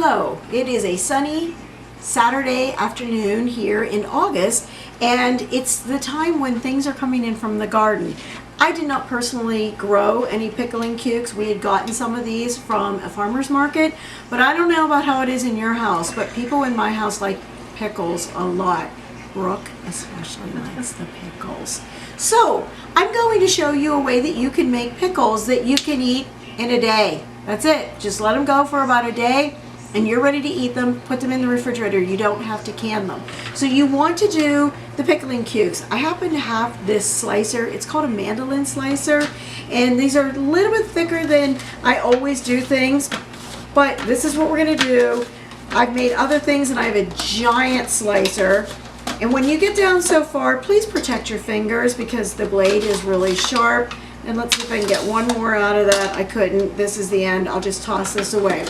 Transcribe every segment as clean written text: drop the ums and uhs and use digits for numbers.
Hello, it is a sunny Saturday afternoon here in August, and it's the time when things are coming in from the garden. I did not personally grow any pickling cukes. We had gotten some of these from a farmer's market, but I don't know about how it is in your house, but people in my house like pickles a lot. Brooke especially likes the pickles. So I'm going to show you a way that you can make pickles that you can eat in a day. That's it. Just let them go for about a day and you're ready to eat them. Put them in the refrigerator. You don't have to can them. So you want to do the pickling cukes. I happen to have this slicer. It's called a mandolin slicer, and these are a little bit thicker than I always do things, but this is what we're going to do. I've made other things and I have a giant slicer. And when you get down so far, please protect your fingers because the blade is really sharp. And let's see if I can get one more out of that. I couldn't. This is the end. I'll just toss this away.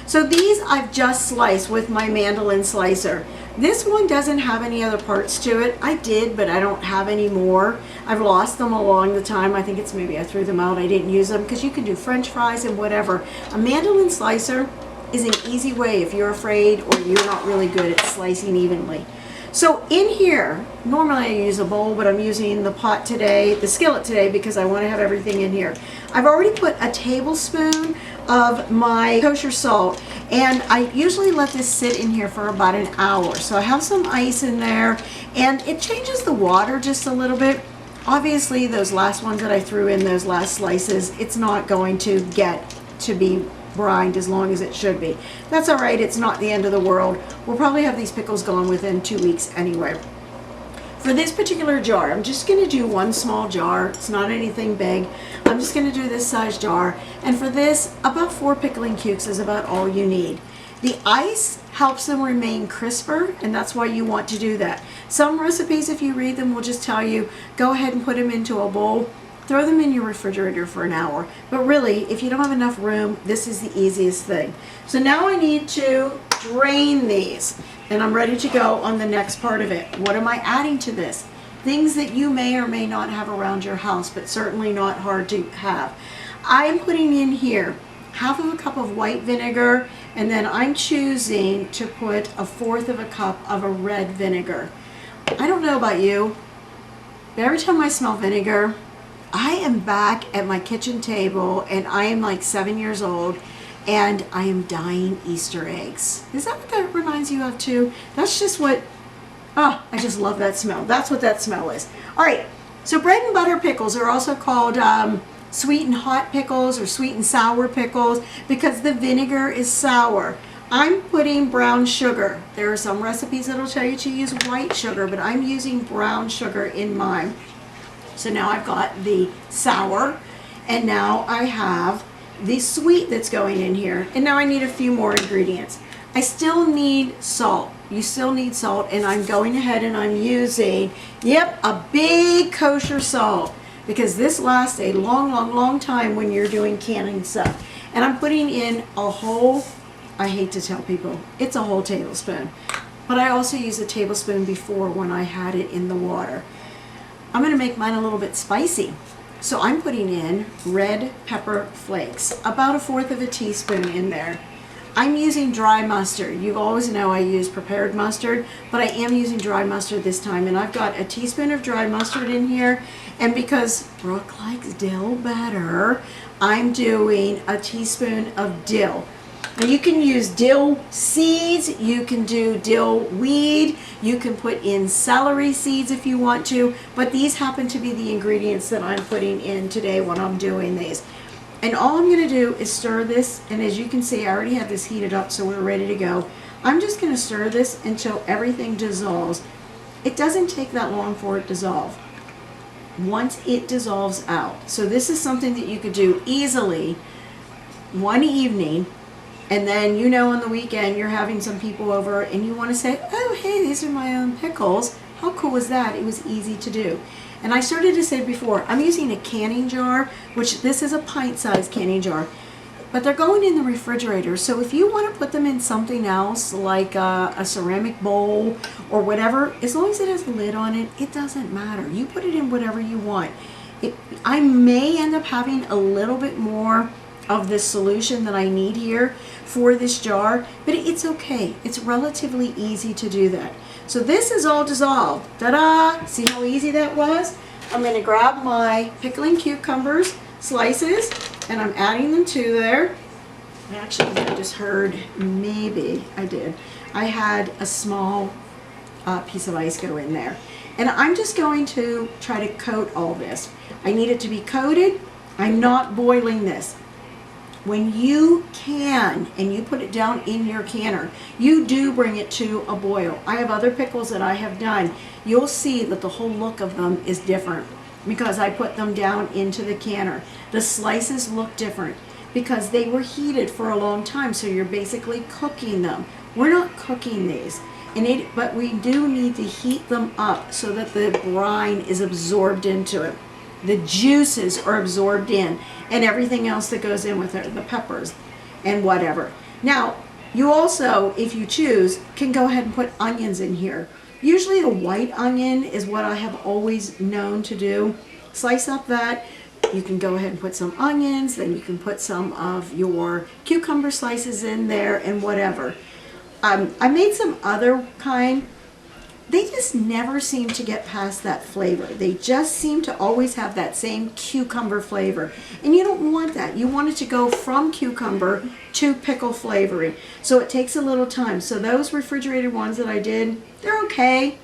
So these I've just sliced with my mandolin slicer. This one doesn't have any other parts to it. I did, but I don't have any more. I've lost them along the time. I think it's maybe I threw them out. I didn't use them because you can do French fries and whatever. A mandolin slicer is an easy way if you're afraid or you're not really good at slicing evenly. So in here, normally I use a bowl, but I'm using the pot today, the skillet today, because I want to have everything in here. I've already put a tablespoon of my kosher salt, and I usually let this sit in here for about an hour. So I have some ice in there, and it changes the water just a little bit. Obviously, those last ones that I threw in, those last slices, it's not going to get to be brined as long as it should be. That's all right. It's not the end of the world. We'll probably have these pickles gone within 2 weeks anyway. For this particular jar, I'm just going to do one small jar. It's not anything big. I'm just going to do this size jar. And for this, about 4 pickling cukes is about all you need. The ice helps them remain crisper, and that's why you want to do that. Some recipes, if you read them, will just tell you, go ahead and put them into a bowl. Throw them in your refrigerator for an hour. But really, if you don't have enough room, this is the easiest thing. So now I need to drain these, and I'm ready to go on the next part of it. What am I adding to this? Things that you may or may not have around your house, but certainly not hard to have. I'm putting in here half of a cup of white vinegar, and then I'm choosing to put 1/4 of a cup of a red vinegar. I don't know about you, but every time I smell vinegar, I am back at my kitchen table, and I am like 7 years old, and I am dyeing Easter eggs. Is that what that reminds you of too? That's just what, I just love that smell. That's what that smell is. All right, so bread and butter pickles are also called sweet and hot pickles or sweet and sour pickles because the vinegar is sour. I'm putting brown sugar. There are some recipes that'll tell you to use white sugar, but I'm using brown sugar in mine. So now I've got the sour, and now I have the sweet that's going in here. And now I need a few more ingredients. I still need salt. You still need salt, and I'm going ahead and I'm using, a big kosher salt, because this lasts a long time when you're doing canning stuff. And I'm putting in a whole, I hate to tell people, it's a whole tablespoon. But I also use a tablespoon before when I had it in the water. I'm going to make mine a little bit spicy. So I'm putting in red pepper flakes, about 1/4 of a teaspoon in there. I'm using dry mustard. You always know I use prepared mustard, but I am using dry mustard this time. And I've got a teaspoon of dry mustard in here. And because Brooke likes dill better, I'm doing a teaspoon of dill. Now you can use dill seeds, you can do dill weed, you can put in celery seeds if you want to, but these happen to be the ingredients that I'm putting in today when I'm doing these. And all I'm going to do is stir this, and as you can see, I already have this heated up, so we're ready to go. I'm just going to stir this until everything dissolves. It doesn't take that long for it to dissolve. Once it dissolves out. So this is something that you could do easily one evening. And then, on the weekend, you're having some people over and you want to say, oh, hey, these are my own pickles. How cool was that? It was easy to do. And I started to say before, I'm using a canning jar, which this is a pint-sized canning jar, but they're going in the refrigerator. So if you want to put them in something else, like a ceramic bowl or whatever, as long as it has a lid on it, it doesn't matter. You put it in whatever you want. I may end up having a little bit more of this solution that I need here for this jar, but it's okay. It's relatively easy to do that. So this is all dissolved. Ta-da! See how easy that was? I'm going to grab my pickling cucumbers slices and I'm adding them to there. Actually, I just heard, maybe I did. I had a small piece of ice go in there. And I'm just going to try to coat all this. I need it to be coated. I'm not boiling this. When you can and you put it down in your canner, you do bring it to a boil. I have other pickles that I have done. You'll see that the whole look of them is different because I put them down into the canner. The slices look different because they were heated for a long time, so you're basically cooking them. We're not cooking these, but we do need to heat them up so that the brine is absorbed into it. The juices are absorbed in, and everything else that goes in with it, the peppers and whatever. Now, you also, if you choose, can go ahead and put onions in here. Usually the white onion is what I have always known to do. Slice up that. You can go ahead and put some onions, then you can put some of your cucumber slices in there and whatever. I made some other kind. They just never seem to get past that flavor. They just seem to always have that same cucumber flavor. And you don't want that. You want it to go from cucumber to pickle flavoring. So it takes a little time. So those refrigerated ones that I did, they're okay,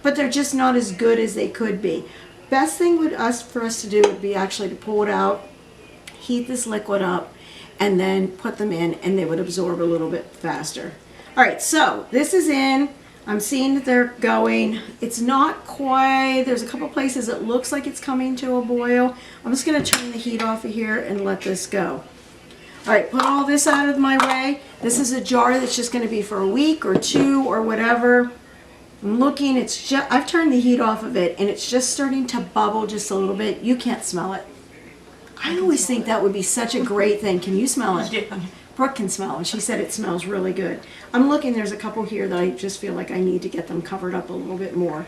but they're just not as good as they could be. Best thing for us to do would be actually to pull it out, heat this liquid up, and then put them in, and they would absorb a little bit faster. All right, so this is in. I'm seeing that they're going. It's not quite, there's a couple places it looks like it's coming to a boil. I'm just gonna turn the heat off of here and let this go. All right, put all this out of my way. This is a jar that's just gonna be for a week or two or whatever. I'm looking, it's just, I've turned the heat off of it and it's just starting to bubble just a little bit. You can't smell it. I always think that would be such a great thing. Can you smell it? Yeah. Brooke can smell, and she said it smells really good. I'm looking, there's a couple here that I just feel like I need to get them covered up a little bit more.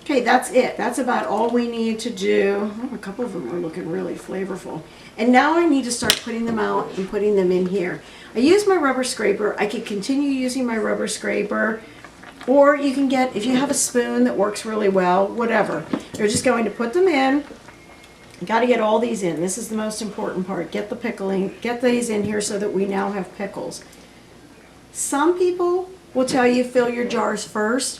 Okay, that's it. That's about all we need to do. Oh, a couple of them are looking really flavorful. And now I need to start putting them out and putting them in here. I use my rubber scraper. I could continue using my rubber scraper, or you can get, if you have a spoon that works really well, whatever. You're just going to put them in. You got to get all these in. This is the most important part. Get the pickling, get these in here so that we now have pickles. Some people will tell you fill your jars first.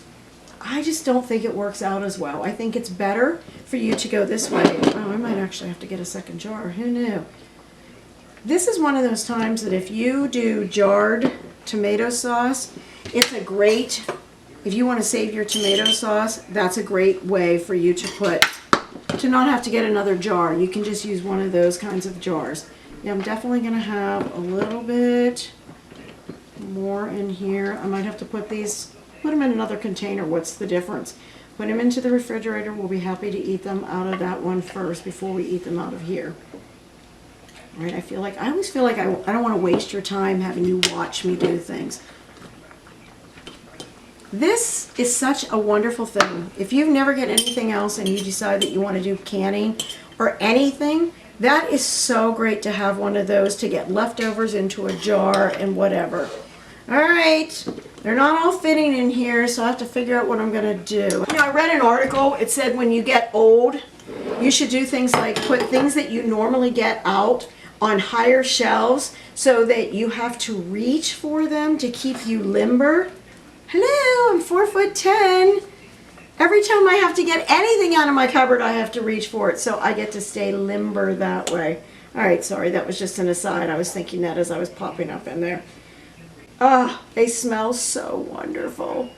I just don't think it works out as well. I think it's better for you to go this way. Oh, I might actually have to get a second jar. Who knew? This is one of those times that if you do jarred tomato sauce, it's a great, if you want to save your tomato sauce, that's a great way for you to put, to not have to get another jar. You can just use one of those kinds of jars. Yeah, I'm definitely going to have a little bit more in here. I might have to put these, put them in another container. What's the difference? Put them into the refrigerator. We'll be happy to eat them out of that one first before we eat them out of here. All right, I always feel like I don't want to waste your time having you watch me do things. This is such a wonderful thing. If you've never get anything else and you decide that you want to do canning or anything, that is so great to have one of those to get leftovers into a jar and whatever. All right, they're not all fitting in here, so I have to figure out what I'm going to do. You know, I read an article. It said when you get old, you should do things like put things that you normally get out on higher shelves so that you have to reach for them to keep you limber. Hello, I'm 4'10". Every time I have to get anything out of my cupboard, I have to reach for it, so I get to stay limber that way. All right, sorry, that was just an aside. I was thinking that as I was popping up in there. Ah, they smell so wonderful.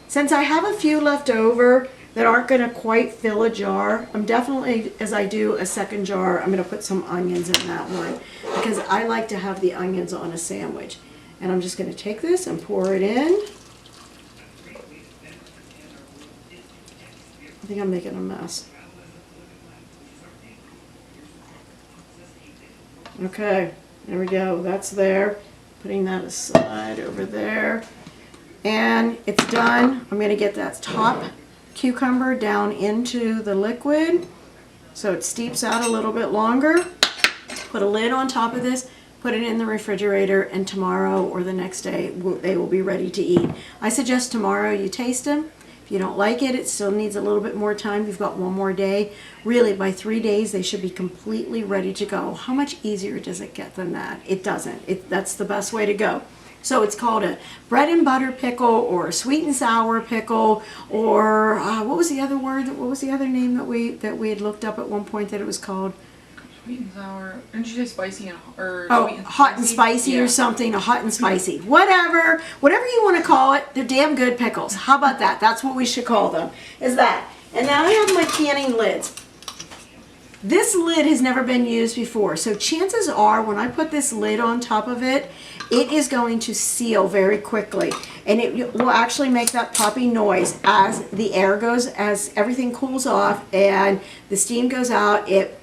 Since I have a few left over that aren't going to quite fill a jar, I'm definitely, as I do a second jar, I'm going to put some onions in that one because I like to have the onions on a sandwich. And I'm just going to take this and pour it in. I think I'm making a mess. Okay, there we go. That's there. Putting that aside over there. And it's done. I'm going to get that top cucumber down into the liquid so it steeps out a little bit longer. put a lid on top of this, put it in the refrigerator, and tomorrow or the next day they will be ready to eat. I suggest tomorrow you taste them. If you don't like it, it still needs a little bit more time. You've got one more day. Really, by 3 days, they should be completely ready to go. How much easier does it get than that? It doesn't. That's the best way to go. So it's called a bread and butter pickle, or a sweet and sour pickle, or what was the other word? What was the other name that we had looked up at one point that it was called? Sweet and sour. Didn't you say spicy and or sweet and hot and spicy or something? A hot and spicy, whatever you want to call it. They're damn good pickles. How about that? That's what we should call them. Is that? And now I have my canning lids. This lid has never been used before, so chances are when I put this lid on top of it, it is going to seal very quickly, and it will actually make that popping noise as the air goes, as everything cools off and the steam goes out. It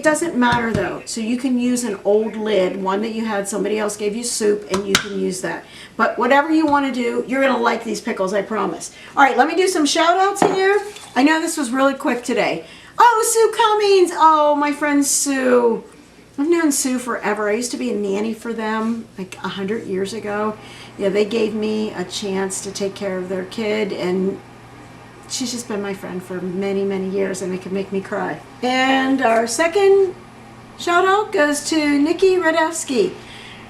doesn't matter though, so you can use an old lid, one that you had, somebody else gave you soup, and you can use that. But whatever you want to do, you're going to like these pickles, I promise. All right, let me do some shout outs here. I know this was really quick today. Oh, Sue Cummings. Oh, my friend Sue. I've known Sue forever. I used to be a nanny for them like 100 years ago. Yeah, they gave me a chance to take care of their kid, and she's just been my friend for many, many years, and it can make me cry. And our second shout out goes to Nikki Radevsky.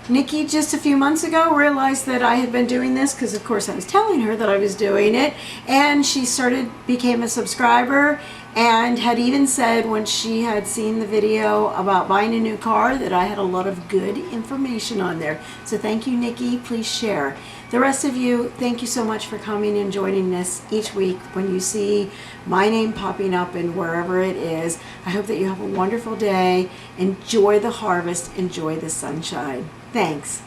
Nikki just a few months ago realized that I had been doing this, because of course I was telling her that I was doing it, and she became a subscriber, and had even said when she had seen the video about buying a new car that I had a lot of good information on there. So thank you, Nikki. Please share. The rest of you, thank you so much for coming and joining us each week when you see my name popping up and wherever it is. I hope that you have a wonderful day. Enjoy the harvest. Enjoy the sunshine. Thanks.